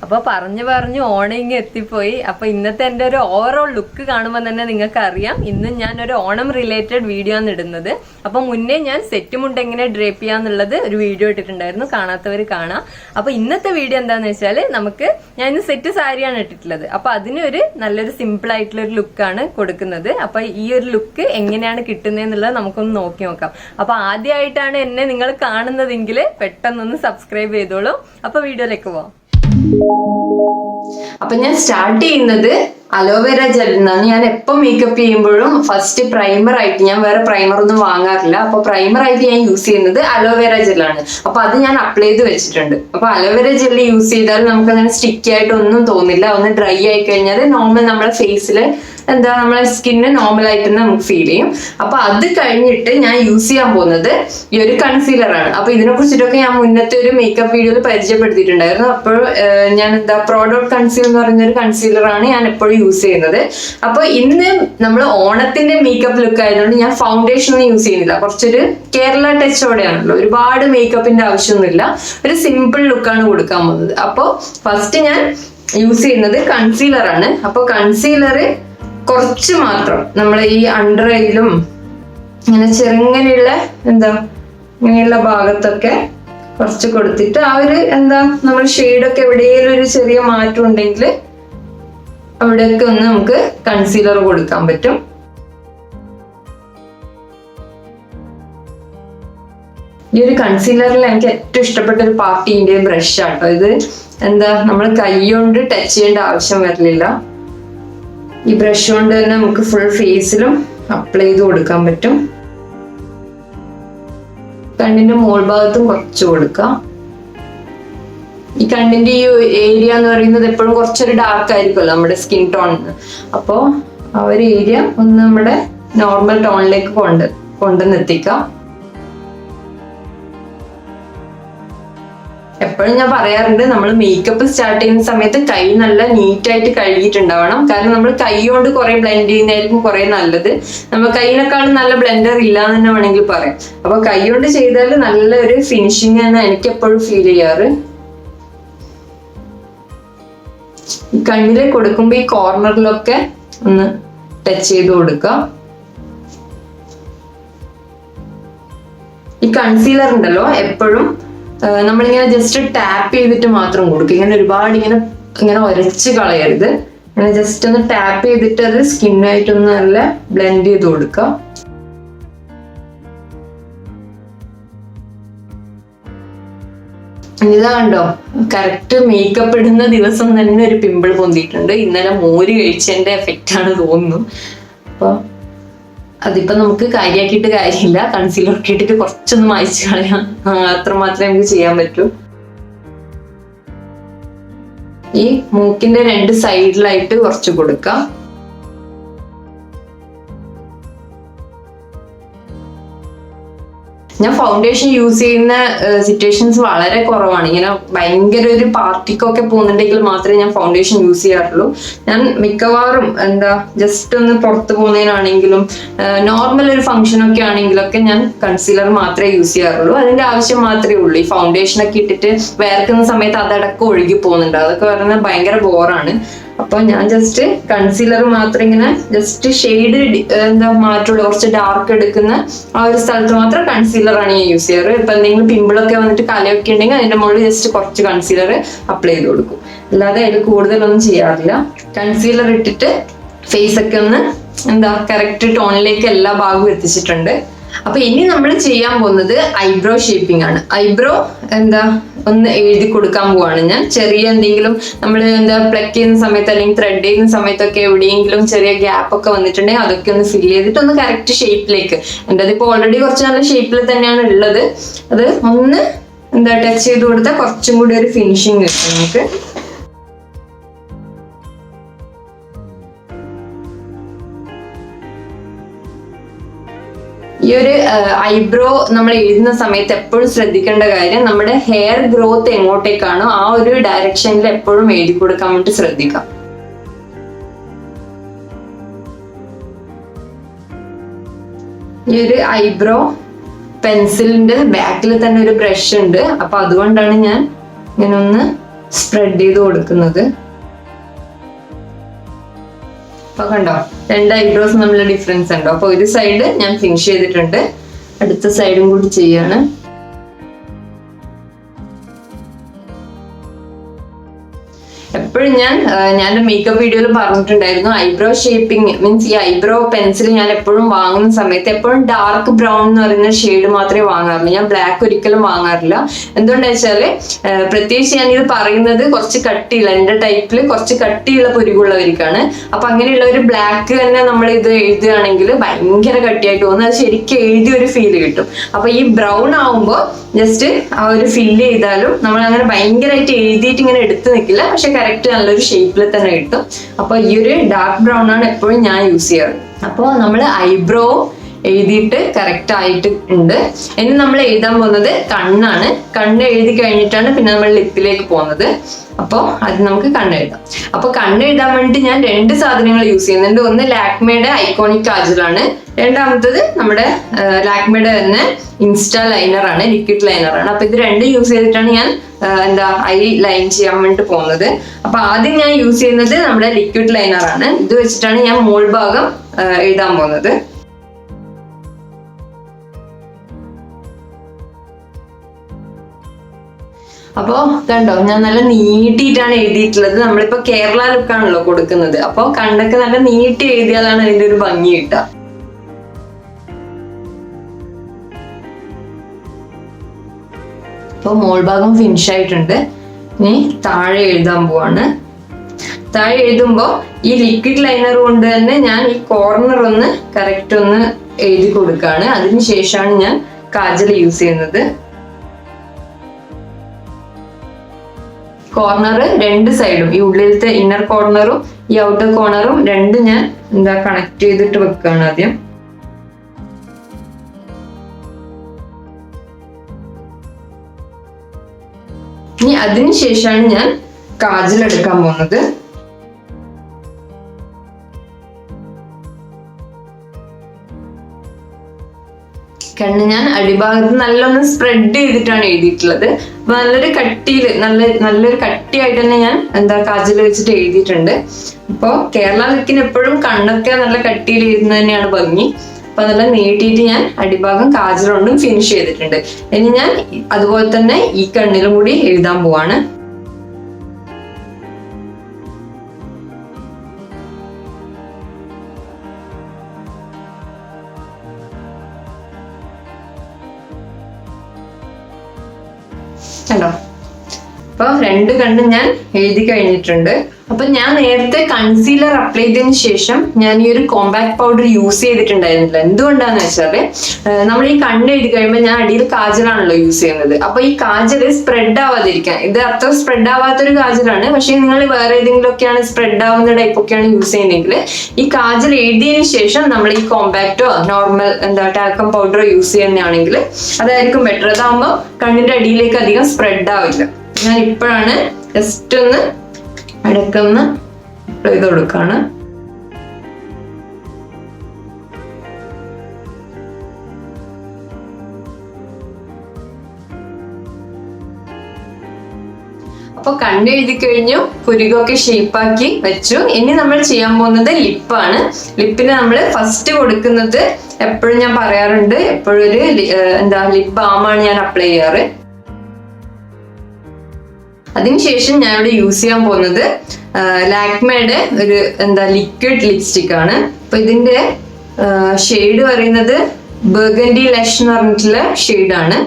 അപ്പൊ പറഞ്ഞു ഓണം ഇങ്ങ് എത്തിപ്പോയി. അപ്പൊ ഇന്നത്തെ എന്റെ ഒരു ഓവറോൾ ലുക്ക് കാണുമ്പോൾ തന്നെ നിങ്ങൾക്ക് അറിയാം ഇന്ന് ഞാൻ ഒരു ഓണം റിലേറ്റഡ് വീഡിയോ ആണ് ഇടുന്നത്. അപ്പൊ മുന്നേ ഞാൻ സെറ്റ് മുണ്ട് എങ്ങനെ ഡ്രേപ്പ് ചെയ്യാന്നുള്ളത് ഒരു വീഡിയോ ഇട്ടിട്ടുണ്ടായിരുന്നു, കാണാത്തവർ കാണാം. അപ്പൊ ഇന്നത്തെ വീഡിയോ എന്താന്ന് വെച്ചാല് ഞാൻ ഇന്ന് സെറ്റ് സാരിയാണ് ഇട്ടിട്ടുള്ളത്. അപ്പൊ അതിനൊരു നല്ലൊരു സിമ്പിൾ ആയിട്ടുള്ള ഒരു ലുക്കാണ് കൊടുക്കുന്നത്. അപ്പൊ ഈ ഒരു ലുക്ക് എങ്ങനെയാണ് കിട്ടുന്നതെന്നുള്ളത് നമുക്കൊന്ന് നോക്കി നോക്കാം. അപ്പൊ ആദ്യമായിട്ടാണ് എന്നെ നിങ്ങൾ കാണുന്നതെങ്കിൽ പെട്ടെന്നൊന്ന് സബ്സ്ക്രൈബ് ചെയ്തോളൂ. അപ്പൊ വീഡിയോയിലേക്ക് പോവാം. അപ്പൊ ഞാൻ സ്റ്റാർട്ട് ചെയ്യുന്നത് അലോവേര ജെൽ എന്നാണ്. ഞാൻ എപ്പോ മേക്കപ്പ് ചെയ്യുമ്പോഴും ഫസ്റ്റ് പ്രൈമർ ആയിട്ട്, ഞാൻ വേറെ പ്രൈമർ ഒന്നും വാങ്ങാറില്ല, അപ്പൊ പ്രൈമർ ആയിട്ട് ഞാൻ യൂസ് ചെയ്യുന്നത് അലോവേര ജെല്ലാണ്. അപ്പൊ അത് ഞാൻ അപ്ലൈ ചെയ്ത് വെച്ചിട്ടുണ്ട്. അപ്പൊ അലോവേര ജെല്ല് യൂസ് ചെയ്താൽ നമുക്ക് അങ്ങനെ സ്റ്റിക്കി ആയിട്ട് ഒന്നും തോന്നില്ല. ഒന്ന് ഡ്രൈ ആയി കഴിഞ്ഞാൽ നോർമൽ നമ്മുടെ ഫേസിൽ നമ്മളെ സ്കിന്ന് നോർമൽ ആയിട്ട് തന്നെ നമുക്ക് ഫീൽ ചെയ്യും. അപ്പൊ അത് കഴിഞ്ഞിട്ട് ഞാൻ യൂസ് ചെയ്യാൻ പോകുന്നത് ഈ ഒരു കൺസീലറാണ്. അപ്പൊ ഇതിനെ കുറിച്ചിട്ടൊക്കെ ഞാൻ മുന്നത്തെ ഒരു മേക്കപ്പ് വീഡിയോയിൽ പരിചയപ്പെടുത്തിയിട്ടുണ്ടായിരുന്നു. അപ്പോൾ ഞാൻ പ്രോഡക്റ്റ് കൺസീലർ എന്ന് പറയുന്ന ഒരു കൺസീലറാണ് ഞാൻ എപ്പോഴും യൂസ് ചെയ്യുന്നത്. അപ്പൊ ഇന്ന് നമ്മൾ ഓണത്തിന്റെ മേക്കപ്പ് ലുക്ക് ആയതുകൊണ്ട് ഞാൻ ഫൗണ്ടേഷൻ ഒന്നും യൂസ് ചെയ്യുന്നില്ല. കുറച്ചൊരു കേരള ടച്ചോടെയാണല്ലോ, ഒരുപാട് മേക്കപ്പിന്റെ ആവശ്യമൊന്നുമില്ല, ഒരു സിമ്പിൾ ലുക്കാണ് കൊടുക്കാൻ പോകുന്നത്. അപ്പൊ ഫസ്റ്റ് ഞാൻ യൂസ് ചെയ്യുന്നത് കൺസീലറാണ്. അപ്പൊ കൺസീലർ കുറച്ച് മാത്രം നമ്മൾ ഈ അണ്ടർ ഐയിലും ഇങ്ങനെ ചെറുങ്ങനെയുള്ള ഇങ്ങനെയുള്ള ഭാഗത്തൊക്കെ കുറച്ച് കൊടുത്തിട്ട് ആ ഒരു നമ്മൾ ഷെയ്ഡൊക്കെ എവിടെയെങ്കിലും ഒരു ചെറിയ മാറ്റം ഉണ്ടെങ്കിൽ അവിടെയൊക്കെ ഒന്ന് നമുക്ക് കൺസീലർ കൊടുക്കാൻ പറ്റും. ഈ ഒരു കൺസീലറിൽ എനിക്ക് ഏറ്റവും ഇഷ്ടപ്പെട്ട ഒരു പാർട്ടി ഇന്ത്യൻ ബ്രഷ് ആട്ടോ ഇത്. നമ്മൾ കൈ കൊണ്ട് ടച്ച് ചെയ്യേണ്ട ആവശ്യം വരില്ല. ഈ ബ്രഷ് കൊണ്ട് തന്നെ നമുക്ക് ഫുൾ ഫേസിലും അപ്ലൈ ചെയ്ത് കൊടുക്കാൻ പറ്റും. കണ്ണിന്റെ മോൾ ഭാഗത്തും കുറച്ച് കൊടുക്കാം. ഈ കണ്ണിന്റെ ഈ ഏരിയ എന്ന് പറയുന്നത് എപ്പോഴും കുറച്ചൊരു ഡാർക്ക് ആയിരിക്കുമല്ലോ നമ്മുടെ സ്കിൻ ടോണിന്. അപ്പോൾ ആ ഒരു ഏരിയ ഒന്ന് നമ്മുടെ നോർമൽ ടോണിലേക്ക് കൊണ്ടുവന്നെത്തിക്കാം. എപ്പോഴും ഞാൻ പറയാറുണ്ട്, നമ്മൾ മേക്കപ്പ് സ്റ്റാർട്ട് ചെയ്യുന്ന സമയത്ത് കൈ നല്ല നീറ്റായിട്ട് കഴുകിയിട്ടുണ്ടാവണം. കാരണം നമ്മൾ കൈ കൊണ്ട് കുറെ ബ്ലെൻഡ് ചെയ്യുന്നതായിരിക്കും കുറെ നല്ലത്. നമ്മൾ കൈയിനെക്കാളും നല്ല ബ്ലെൻഡർ ഇല്ല എന്ന് തന്നെ വേണമെങ്കിൽ പറയാം. അപ്പൊ കൈ കൊണ്ട് ചെയ്താൽ നല്ലൊരു ഫിനിഷിങ് ആണ് എനിക്ക് എപ്പോഴും ഫീൽ ചെയ്യാറ്. ഈ കണ്ണില് കൊടുക്കുമ്പോ ഈ കോർണറിലൊക്കെ ഒന്ന് ടച്ച് ചെയ്ത് കൊടുക്കാം. ഈ കൺസീലർ ഉണ്ടല്ലോ എപ്പോഴും നമ്മളിങ്ങനെ ജസ്റ്റ് ടാപ്പ് ചെയ്തിട്ട് മാത്രം കൊടുക്കും. ഇങ്ങനെ ഒരുപാട് ഇങ്ങനെ ഒരച്ച് കളയരുത്. ഇങ്ങനെ ജസ്റ്റ് ഒന്ന് ടാപ്പ് ചെയ്തിട്ട് അത് സ്കിന്നായിട്ടൊന്ന് നല്ല ബ്ലെൻഡ് ചെയ്ത് കൊടുക്കാം. ഇതാ കണ്ടോ, കറക്റ്റ് മേക്കപ്പ് ഇടുന്ന ദിവസം തന്നെ ഒരു പിമ്പിൾ പൊന്തിയിട്ടുണ്ട്. ഇന്നലെ മോര് കഴിച്ചതിന്റെ എഫക്റ്റ് ആണ് തോന്നുന്നു. അപ്പൊ അതിപ്പോ നമുക്ക് കാര്യമാക്കിയിട്ട് കാര്യമില്ല, കൺസീലർ ഒക്കെ ഇട്ടിട്ട് കുറച്ചൊന്ന് മായ്ച്ചു കളയാം, അത്ര മാത്രമേ നമുക്ക് ചെയ്യാൻ പറ്റൂ. ഈ മൂക്കിന്റെ രണ്ട് സൈഡിലായിട്ട് കുറച്ച് കൊടുക്കാം. ഞാൻ ഫൗണ്ടേഷൻ യൂസ് ചെയ്യുന്ന സിറ്റുവേഷൻസ് വളരെ കുറവാണ്. ഇങ്ങനെ ഭയങ്കര ഒരു പാർട്ടിക്കൊക്കെ പോകുന്നുണ്ടെങ്കിൽ മാത്രമേ ഞാൻ ഫൗണ്ടേഷൻ യൂസ് ചെയ്യാറുള്ളൂ. ഞാൻ മിക്കവാറും ജസ്റ്റ് ഒന്ന് പുറത്ത് പോകുന്നതിനാണെങ്കിലും നോർമൽ ഒരു ഫംഗ്ഷനൊക്കെ ആണെങ്കിലൊക്കെ ഞാൻ കൺസീലർ മാത്രമേ യൂസ് ചെയ്യാറുള്ളൂ. അതിന്റെ ആവശ്യം മാത്രമേ ഉള്ളൂ. ഈ ഫൗണ്ടേഷനൊക്കെ ഇട്ടിട്ട് വേർക്കുന്ന സമയത്ത് അതടക്കം ഒഴുകി പോകുന്നുണ്ട്. അതൊക്കെ പറയുന്നത് ഭയങ്കര ബോറാണ്. അപ്പൊ ഞാൻ ജസ്റ്റ് കൺസീലർ മാത്രം ഇങ്ങനെ ജസ്റ്റ് ഷെയ്ഡ് മാറ്റുള്ളൂ. കുറച്ച് ഡാർക്ക് എടുക്കുന്ന ആ ഒരു സ്ഥലത്ത് മാത്രം കൺസീലറാണ് ഞാൻ യൂസ് ചെയ്യാറ്. ഇപ്പൊ എന്തെങ്കിലും പിമ്പിളൊക്കെ വന്നിട്ട് കലയൊക്കെ ഉണ്ടെങ്കിൽ അതിന്റെ മുകളിൽ ജസ്റ്റ് കുറച്ച് കൺസീലർ അപ്ലൈ ചെയ്ത് കൊടുക്കും. അല്ലാതെ അതിൽ കൂടുതലൊന്നും ചെയ്യാറില്ല. കൺസീലർ ഇട്ടിട്ട് ഫേസ് ഒക്കെ ഒന്ന് കറക്റ്റ് ടോണിലേക്ക് എല്ലാ ഭാഗവും എത്തിച്ചിട്ടുണ്ട്. അപ്പൊ ഇനി നമ്മൾ ചെയ്യാൻ പോകുന്നത് ഐബ്രോ ഷേപ്പിംഗ് ആണ്. ഐബ്രോ ഒന്ന് എഴുതി കൊടുക്കാൻ പോവാണ് ഞാൻ. ചെറിയ എന്തെങ്കിലും നമ്മൾ പ്ലക്ക് ചെയ്യുന്ന സമയത്ത് അല്ലെങ്കിൽ ത്രെഡ് ചെയ്യുന്ന സമയത്തൊക്കെ എവിടെയെങ്കിലും ചെറിയ ഗ്യാപ്പ് ഒക്കെ വന്നിട്ടുണ്ടെങ്കിൽ അതൊക്കെ ഒന്ന് ഫിൽ ചെയ്തിട്ട് ഒന്ന് കറക്റ്റ് ഷേപ്പിലേക്ക്, എൻ്റെ അതിപ്പോ ഓൾറെഡി കുറച്ച് നല്ല ഷേപ്പിൽ തന്നെയാണ് ഉള്ളത്, അത് ഒന്ന് ടച്ച് ചെയ്ത് കൊടുത്താൽ കുറച്ചും കൂടി ഒരു ഫിനിഷിങ് കിട്ടും നമുക്ക്. ഈ ഒരു ഐബ്രോ നമ്മൾ എഴുതുന്ന സമയത്ത് എപ്പോഴും ശ്രദ്ധിക്കേണ്ട കാര്യം, നമ്മുടെ ഹെയർ ഗ്രോത്ത് എങ്ങോട്ടേക്കാണോ ആ ഒരു ഡയറക്ഷനിൽ എപ്പോഴും എഴുതി കൊടുക്കാൻ വേണ്ടി ശ്രദ്ധിക്കാം. ഈ ഒരു ഐബ്രോ പെൻസിലിന്റെ ബാക്കിൽ തന്നെ ഒരു ബ്രഷ് ഉണ്ട്. അപ്പൊ അതുകൊണ്ടാണ് ഞാൻ ഇങ്ങനെ ഒന്ന് സ്പ്രെഡ് ചെയ്ത് കൊടുക്കുന്നത്. അപ്പൊ കണ്ടോ, 2 ഐബ്രോസ് നമ്മള് ഡിഫറൻസ് ഉണ്ടോ? അപ്പൊ ഒരു സൈഡ് ഞാൻ ഫിനിഷ് ചെയ്തിട്ടുണ്ട്, അടുത്ത സൈഡും കൂടി ചെയ്യാണ്. എപ്പോഴും ഞാൻ മേക്കപ്പ് വീഡിയോയിൽ പറഞ്ഞിട്ടുണ്ടായിരുന്നു, ഐബ്രോ ഷേപ്പിംഗ് മീൻസ് ഈ ഐബ്രോ പെൻസിൽ ഞാൻ എപ്പോഴും വാങ്ങുന്ന സമയത്ത് എപ്പോഴും ഡാർക്ക് ബ്രൗൺ എന്ന് പറയുന്ന ഷെയ്ഡ് മാത്രമേ വാങ്ങാറുള്ളൂ. ഞാൻ ബ്ലാക്ക് ഒരിക്കലും വാങ്ങാറില്ല. എന്തുകൊണ്ടാ വെച്ചാല് പ്രത്യേകിച്ച് ഞാനിത് പറയുന്നത് കുറച്ച് കട്ടിയുള്ള, എന്റെ ടൈപ്പിൽ കുറച്ച് കട്ടിയുള്ള പുരികുള്ളവർക്കാണ്. അപ്പൊ അങ്ങനെയുള്ള ഒരു ബ്ലാക്ക് തന്നെ നമ്മൾ ഇത് എഴുതുകയാണെങ്കിൽ ഭയങ്കര കട്ടിയായിട്ട് തോന്നുന്നു, അത് ശരിക്കും എഴുതിയ ഒരു ഫീല് കിട്ടും. അപ്പൊ ഈ ബ്രൗൺ ആവുമ്പോൾ ജസ്റ്റ് ആ ഒരു ഫില്ല് ചെയ്താലും നമ്മൾ അങ്ങനെ ഭയങ്കരമായിട്ട് എഴുതിയിട്ട് ഇങ്ങനെ എടുത്ത് നിൽക്കില്ല, പക്ഷെ കറക്റ്റ് നല്ലൊരു ഷേപ്പിൽ തന്നെ കിട്ടും. അപ്പൊ ഈ ഒരു ഡാർക്ക് ബ്രൗൺ ആണ് എപ്പോഴും ഞാൻ യൂസ് ചെയ്യാറ്. അപ്പോൾ നമ്മൾ ഐബ്രോ എഴുതിയിട്ട് കറക്റ്റ് ആയിട്ട് ഉണ്ട്. ഇനി നമ്മൾ എഴുതാൻ പോകുന്നത് കണ്ണാണ്. കണ്ണ് എഴുതി കഴിഞ്ഞിട്ടാണ് പിന്നെ നമ്മൾ ലിപ്പിലേക്ക് പോകുന്നത്. അപ്പോൾ അത് നമുക്ക് കണ്ണെഴുതാം. അപ്പൊ കണ്ണെഴുതാൻ വേണ്ടി ഞാൻ 2 സാധനങ്ങൾ യൂസ് ചെയ്യുന്നുണ്ട്. ഒന്ന് ലാക്മേയുടെ ഐക്കോണിക് കാജലാണ്, രണ്ടാമത്തത് നമ്മുടെ ലാക്മേയുടെ തന്നെ ഇൻസ്റ്റാ ലൈനർ ആണ്, ലിക്വിഡ് ലൈനർ ആണ്. അപ്പൊ ഇത് 2 യൂസ് ചെയ്തിട്ടാണ് ഞാൻ ഐ ലൈൻ ചെയ്യാൻ വേണ്ടി പോകുന്നത്. അപ്പൊ ആദ്യം ഞാൻ യൂസ് ചെയ്യുന്നത് നമ്മുടെ ലിക്വിഡ് ലൈനർ ആണ്. ഇത് വെച്ചിട്ടാണ് ഞാൻ മോൾ ഭാഗം എഴുതാൻ പോകുന്നത്. അപ്പോ കണ്ടോ, ഞാൻ നല്ല നീട്ടിയിട്ടാണ് എഴുതിയിട്ടുള്ളത്. നമ്മളിപ്പോ കേരള ലുക്കാണല്ലോ കൊടുക്കുന്നത്, അപ്പൊ കണ്ണൊക്കെ നല്ല നീട്ടി എഴുതിയാലാണ് അതിന്റെ ഒരു ഭംഗി കിട്ടുക. അപ്പൊ മോൾ ഭാഗം ഫിനിഷ് ആയിട്ടുണ്ട്. ഇനി താഴെ എഴുതാൻ പോവാണ്. താഴെ എഴുതുമ്പോ ഈ ലിക്വിഡ് ലൈനർ കൊണ്ട് തന്നെ ഞാൻ ഈ കോർണർ ഒന്ന് കറക്റ്റ് ഒന്ന് എഴുതി കൊടുക്കാണ്. അതിനുശേഷമാണ് ഞാൻ കാജൽ യൂസ് ചെയ്യുന്നത്. കോർണർ 2 സൈഡും, ഈ ഉള്ളിലത്തെ ഇന്നർ കോർണറും ഈ ഔട്ടർ കോർണറും 2 ഞാൻ കണക്ട് ചെയ്തിട്ട് വെക്കുകയാണ് ആദ്യം. ഇനി അതിനുശേഷമാണ് ഞാൻ കാജൽ എടുക്കാൻ പോകുന്നത്. കണ്ണ് ഞാൻ അടിഭാഗത്ത് നല്ലൊന്ന് സ്പ്രെഡ് ചെയ്തിട്ടാണ് എഴുതിയിട്ടുള്ളത്. അപ്പൊ നല്ലൊരു കട്ടിയില് നല്ലൊരു കട്ടിയായിട്ട് തന്നെ ഞാൻ കാജൽ വെച്ചിട്ട് എഴുതിയിട്ടുണ്ട്. അപ്പൊ കേരള ലുക്കിന് എപ്പോഴും കണ്ണൊക്കെ നല്ല കട്ടിയിൽ എഴുതുന്നത് തന്നെയാണ് ഭംഗി. അപ്പൊ നല്ല നീട്ടിയിട്ട് ഞാൻ അടിഭാഗം കാജൽ കൊണ്ടും ഫിനിഷ് ചെയ്തിട്ടുണ്ട്. ഇനി ഞാൻ അതുപോലെ തന്നെ ഈ കണ്ണിലും കൂടി എഴുതാൻ പോവാണ്. കണ്ടോ, അപ്പൊ 2 കണ്ണും ഞാൻ എഴുതി കഴിഞ്ഞിട്ടുണ്ട്. അപ്പൊ ഞാൻ നേരത്തെ കൺസീലർ അപ്ലൈ ചെയ്തതിന് ശേഷം ഞാൻ ഈ ഒരു കോമ്പാക്ട് പൗഡർ യൂസ് ചെയ്തിട്ടുണ്ടായിരുന്നില്ല. എന്തുകൊണ്ടാന്ന് വെച്ചാല് നമ്മൾ ഈ കണ്ണ് എഴുതി കഴിയുമ്പോൾ ഞാൻ അടിയിൽ കാജലാണല്ലോ യൂസ് ചെയ്യുന്നത്. അപ്പൊ ഈ കാജൽ സ്പ്രെഡ് ആവാതിരിക്കാൻ, ഇത് അത്ര സ്പ്രെഡ് ആവാത്തൊരു കാജലാണ്, പക്ഷെ നിങ്ങൾ വേറെ ഏതെങ്കിലും ഒക്കെയാണ് സ്പ്രെഡ് ആവുന്ന ടൈപ്പ് ഒക്കെയാണ് യൂസ് ചെയ്യുന്നതെങ്കിൽ ഈ കാജൽ എഴുതിയതിനു ശേഷം നമ്മൾ ഈ കോമ്പാക്റ്റോ നോർമൽ ടാൽക്കം പൗഡറോ യൂസ് ചെയ്യുന്നതാണെങ്കിൽ അതായിരിക്കും ബെറ്റർ. അതാകുമ്പോൾ കണ്ണിന്റെ അടിയിലേക്ക് അധികം സ്പ്രെഡ് ആവില്ല. ഞാൻ ഇപ്പോഴാണ് ജസ്റ്റ് ഒന്ന് അടക്കൊന്ന് അപ്ലൈ ചെയ്ത് കൊടുക്കാണ്. അപ്പൊ കണ്ണെഴുതി കഴിഞ്ഞു, പുരികൊക്കെ ഷേപ്പാക്കി വെച്ചു. ഇനി നമ്മൾ ചെയ്യാൻ പോകുന്നത് ലിപ്പാണ്. ലിപ്പിന് നമ്മൾ ഫസ്റ്റ് കൊടുക്കുന്നത് എപ്പോഴും ഞാൻ പറയാറുണ്ട്, എപ്പോഴും ഒരു ലിപ് ബാമാണ് ഞാൻ അപ്ലൈ ചെയ്യാറ്. അതിനുശേഷം ഞാൻ ഇവിടെ യൂസ് ചെയ്യാൻ പോകുന്നത് ലാക്മേയുടെ ഒരു ലിക്വിഡ് ലിപ്സ്റ്റിക് ആണ്. അപ്പൊ ഇതിന്റെ ഷെയ്ഡ് പറയുന്നത് ബർഗൻഡി ലഷ് എന്ന് പറഞ്ഞിട്ടുള്ള ഷെയ്ഡാണ്.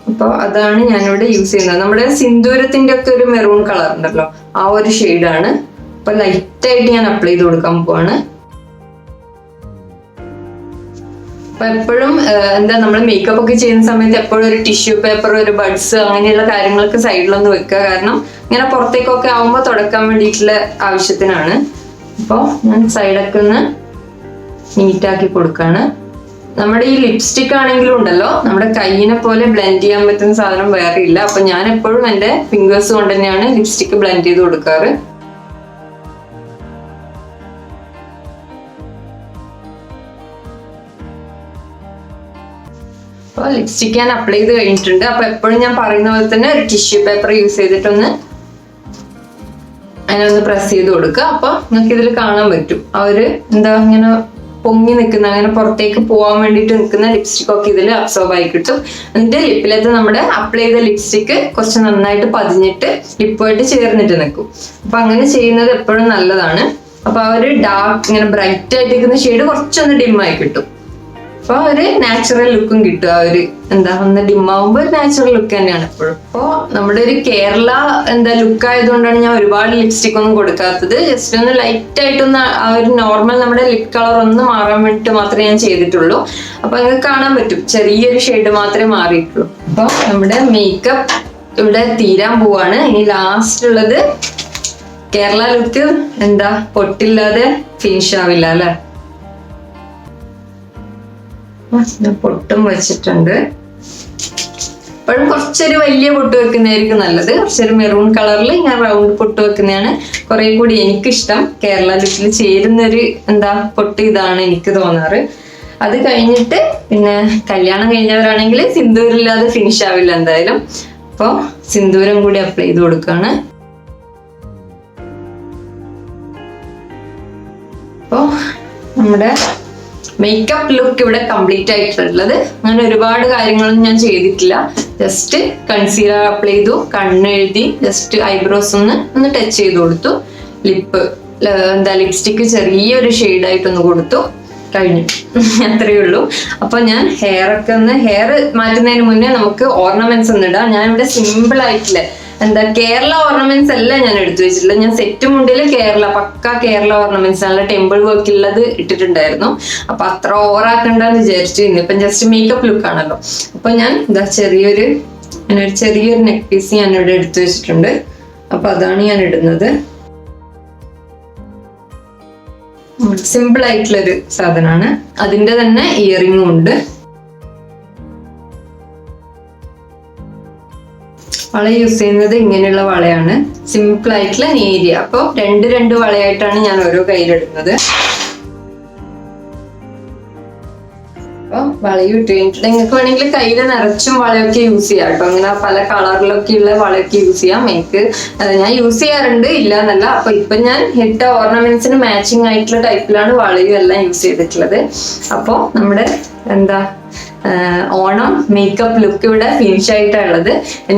അപ്പൊ അതാണ് ഞാനിവിടെ യൂസ് ചെയ്യുന്നത്. നമ്മുടെ സിന്ദൂരത്തിന്റെ ഒക്കെ ഒരു മെറൂൺ കളർ ഉണ്ടല്ലോ, ആ ഒരു ഷെയ്ഡാണ്. അപ്പൊ ലൈറ്റ് ആയിട്ട് ഞാൻ അപ്ലൈ ചെയ്ത് കൊടുക്കാൻ പോവാണ്. അപ്പൊ എപ്പോഴും നമ്മൾ മേക്കപ്പ് ഒക്കെ ചെയ്യുന്ന സമയത്ത് എപ്പോഴും ഒരു ടിഷ്യൂ പേപ്പർ, ഒരു ബഡ്സ് അങ്ങനെയുള്ള കാര്യങ്ങളൊക്കെ സൈഡിലൊന്ന് വെക്കുക. കാരണം ഇങ്ങനെ പുറത്തേക്കൊക്കെ ആവുമ്പോൾ തുടക്കാൻ വേണ്ടിയിട്ടുള്ള ആവശ്യത്തിനാണ്. അപ്പോൾ ഞാൻ സൈഡൊക്കെ ഒന്ന് നീറ്റാക്കി കൊടുക്കാണ്. നമ്മുടെ ഈ ലിപ്സ്റ്റിക് ആണെങ്കിലും ഉണ്ടല്ലോ, നമ്മുടെ കൈയിനെ പോലെ ബ്ലെൻഡ് ചെയ്യാൻ പറ്റുന്ന സാധനം വേറെ ഇല്ല. അപ്പൊ ഞാൻ എപ്പോഴും എൻ്റെ ഫിംഗേഴ്സ് കൊണ്ട് തന്നെയാണ് ലിപ്സ്റ്റിക് ബ്ലെൻഡ് ചെയ്ത് കൊടുക്കാറ്. അപ്പോൾ ലിപ്സ്റ്റിക് ഞാൻ അപ്ലൈ ചെയ്ത് കഴിഞ്ഞിട്ടുണ്ട്. അപ്പൊ എപ്പോഴും ഞാൻ പറയുന്ന പോലെ തന്നെ ഒരു ടിഷ്യൂ പേപ്പർ യൂസ് ചെയ്തിട്ടൊന്ന് അതിനെ ഒന്ന് പ്രസ് ചെയ്ത് കൊടുക്കുക. അപ്പൊ നിങ്ങൾക്ക് ഇതിൽ കാണാൻ പറ്റും ആ ഒരു എന്താ ഇങ്ങനെ പൊങ്ങി നിൽക്കുന്ന, അങ്ങനെ പുറത്തേക്ക് പോകാൻ വേണ്ടിയിട്ട് നിൽക്കുന്ന ലിപ്സ്റ്റിക് ഒക്കെ ഇതിൽ അബ്സോർബ് ആയി കിട്ടും. എന്നിട്ട് ലിപ്പിലത്തെ നമ്മുടെ അപ്ലൈ ചെയ്ത ലിപ്സ്റ്റിക് കുറച്ച് നന്നായിട്ട് പതിഞ്ഞിട്ട് ലിപ്പുമായിട്ട് ചേർന്നിട്ട് നിൽക്കും. അപ്പൊ അങ്ങനെ ചെയ്യുന്നത് എപ്പോഴും നല്ലതാണ്. അപ്പൊ ആ ഒരു ഡാർക്ക് ഇങ്ങനെ ബ്രൈറ്റ് ആയിട്ട് നിൽക്കുന്ന ഷെയ്ഡ് കുറച്ചൊന്ന് ഡിം ആയി കിട്ടും. അപ്പൊ ഒരു നാച്ചുറൽ ലുക്കും കിട്ടും. ആ ഒരു എന്താ ഒന്ന് ഡിം ആവുമ്പോൾ ഒരു നാച്ചുറൽ ലുക്ക് തന്നെയാണ് എപ്പോഴും. അപ്പോ നമ്മുടെ ഒരു കേരള ലുക്ക് ആയതുകൊണ്ടാണ് ഞാൻ ഒരുപാട് ലിപ്സ്റ്റിക് ഒന്നും കൊടുക്കാത്തത്. ജസ്റ്റ് ഒന്ന് ലൈറ്റ് ആയിട്ടൊന്ന് ആ ഒരു നോർമൽ നമ്മുടെ ലിപ് കളർ ഒന്ന് മാറാൻ വേണ്ടിട്ട് മാത്രമേ ഞാൻ ചെയ്തിട്ടുള്ളൂ. അപ്പൊ നിങ്ങൾക്ക് കാണാൻ പറ്റും ചെറിയൊരു ഷെയ്ഡ് മാത്രമേ മാറിയിട്ടുള്ളൂ. അപ്പൊ നമ്മുടെ മേക്കപ്പ് ഇവിടെ തീരാൻ പോവാണ്. ഇനി ലാസ്റ്റ് ഉള്ളത് കേരള ലുക്ക് എന്താ പൊട്ടില്ലാതെ ഫിനിഷ് ആവില്ല അല്ലെ. പൊട്ടും വെച്ചിട്ടുണ്ട്. അപ്പോഴും കുറച്ചൊരു വലിയ പൊട്ട് വെക്കുന്നതായിരിക്കും നല്ലത്. കുറച്ചൊരു മെറൂൺ കളറിൽ ഞാൻ റൗണ്ട് പൊട്ട് വെക്കുന്നതാണ് കുറെ കൂടി എനിക്കിഷ്ടം. കേരള ലുക്കിൽ ചേരുന്നൊരു എന്താ പൊട്ട് ഇതാണ് എനിക്ക് തോന്നാറ്. അത് കഴിഞ്ഞിട്ട് പിന്നെ കല്യാണം കഴിഞ്ഞവരാണെങ്കിൽ സിന്ദൂരില്ലാതെ ഫിനിഷ് ആവില്ല എന്തായാലും. അപ്പോൾ സിന്ദൂരം കൂടി അപ്ലൈ ചെയ്ത് കൊടുക്കുകയാണ്. അപ്പോൾ നമ്മുടെ മേക്കപ്പ് ലുക്ക് ഇവിടെ കംപ്ലീറ്റ് ആയിട്ടുള്ളത്. അങ്ങനെ ഒരുപാട് കാര്യങ്ങളൊന്നും ഞാൻ ചെയ്തിട്ടില്ല. ജസ്റ്റ് കൺസീലർ അപ്ലൈ ചെയ്തു, കണ്ണെഴുതി, ജസ്റ്റ് ഐബ്രോസ് ഒന്ന് ടച്ച് ചെയ്ത് കൊടുത്തു, ലിപ്പ് എന്താ ലിപ്സ്റ്റിക്ക് ചെറിയൊരു ഷെയ്ഡായിട്ടൊന്ന് കൊടുത്തു, കഴിഞ്ഞു. അത്രയേ ഉള്ളൂ. അപ്പൊ ഞാൻ ഹെയർ മാറ്റുന്നതിന് മുന്നേ നമുക്ക് ഓർണമെന്റ്സ് ഒന്ന് ഇടാം. ഞാൻ ഇവിടെ സിമ്പിൾ ആയിട്ടില്ല എന്താ കേരള ഓർണമെന്റ്സ് അല്ല ഞാൻ എടുത്തു വെച്ചിട്ടുള്ളത്. ഞാൻ സെറ്റ് മുണ്ടിൽ പക്ക കേരള ഓർണമെന്റ്സ് നല്ല ടെമ്പിൾ വർക്ക് ഉള്ളത് ഇട്ടിട്ടുണ്ടായിരുന്നു. അപ്പൊ അത്ര ഓവറാക്കണ്ടെന്ന് വിചാരിച്ചു. ഇന്നിപ്പം ജസ്റ്റ് മേക്കപ്പ് ലുക്ക് ആണല്ലോ. അപ്പൊ ഞാൻ ചെറിയൊരു നെക്ക് പീസ് ഞാൻ ഇവിടെ എടുത്തു വെച്ചിട്ടുണ്ട്. അപ്പൊ അതാണ് ഞാൻ ഇടുന്നത്. സിമ്പിൾ ആയിട്ടുള്ളൊരു സാധനമാണ്. അതിന്റെ തന്നെ ഇയറിംഗും ഉണ്ട്. വള യൂസ് ചെയ്യുന്നത് ഇങ്ങനെയുള്ള വളയാണ്, സിമ്പിൾ ആയിട്ടുള്ള നേരിയ. അപ്പോൾ രണ്ട് വളയായിട്ടാണ് ഞാൻ ഓരോ കയ്യിലിടുന്നത്. അപ്പൊ വളയും ഇട്ട് കഴിഞ്ഞിട്ട് നിങ്ങൾക്ക് വേണമെങ്കിൽ കയ്യിൽ നിറച്ചും വളയൊക്കെ യൂസ് ചെയ്യാം കേട്ടോ. അങ്ങനെ പല കളറിലൊക്കെ ഉള്ള വളയൊക്കെ യൂസ് ചെയ്യാം. ഞാൻ യൂസ് ചെയ്യാറുണ്ട്, ഇല്ല എന്നല്ല. അപ്പൊ ഇപ്പൊ ഞാൻ ഇട്ട ഓർണമെന്റ്സിന് മാച്ചിങ് ആയിട്ടുള്ള ടൈപ്പിലാണ് വളയും എല്ലാം യൂസ് ചെയ്തിട്ടുള്ളത്. അപ്പൊ നമ്മുടെ ഓണം മേക്കപ്പ് ലുക്ക് ഇവിടെ ഫിനിഷ് ആയിട്ടുള്ളത്.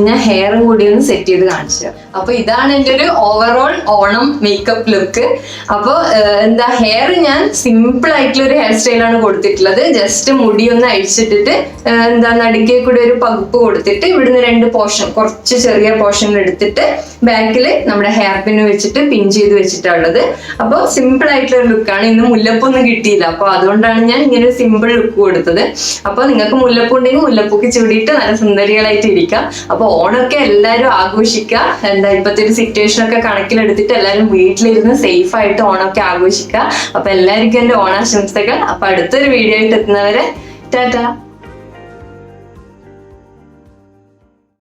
ഞാൻ ഹെയറും കൂടി ഒന്ന് സെറ്റ് ചെയ്ത് കാണിച്ചു. അപ്പൊ ഇതാണ് എൻ്റെ ഒരു ഓവറോൾ ഓണം മേക്കപ്പ് ലുക്ക്. അപ്പൊ ഹെയർ ഞാൻ സിമ്പിൾ ആയിട്ടുള്ള ഒരു ഹെയർ സ്റ്റൈലാണ് കൊടുത്തിട്ടുള്ളത്. ജസ്റ്റ് മുടി ഒന്ന് അഴിച്ചിട്ടിട്ട് നടുക്കേ കൂടി ഒരു പകുപ്പ് കൊടുത്തിട്ട് ഇവിടുന്ന് 2 പോർഷൻ, കുറച്ച് ചെറിയ പോർഷൻ എടുത്തിട്ട് ബാക്കിൽ നമ്മുടെ ഹെയർ പിൻ വെച്ചിട്ട് പിൻ ചെയ്ത് വെച്ചിട്ടുള്ളത്. അപ്പോൾ സിമ്പിൾ ആയിട്ടുള്ള ഒരു ലുക്കാണ്. ഇന്ന് മുല്ലപ്പൊന്നും കിട്ടിയില്ല, അപ്പൊ അതുകൊണ്ടാണ് ഞാൻ ഇങ്ങനെ ഒരു സിമ്പിൾ ലുക്ക് കൊടുത്തത്. അപ്പൊ നിങ്ങൾക്ക് മുല്ലപ്പൂ ഉണ്ടെങ്കിൽ മുല്ലപ്പൂക്ക് ചൂടിയിട്ട് നല്ല സുന്ദരികളായിട്ട് ഇരിക്കാം. അപ്പൊ ഓണമൊക്കെ എല്ലാവരും ആഘോഷിക്കുക. ഇപ്പോഴത്തെ ഒരു സിറ്റുവേഷൻ ഒക്കെ കണക്കിലെടുത്തിട്ട് എല്ലാവരും വീട്ടിലിരുന്ന് സേഫ് ആയിട്ട് ഓണമൊക്കെ ആഘോഷിക്കുക. അപ്പൊ എല്ലാവർക്കും എൻ്റെ ഓണാശംസകൾ. അപ്പൊ അടുത്തൊരു വീഡിയോ ആയിട്ട് എത്തുന്നവരെ ടാറ്റാ.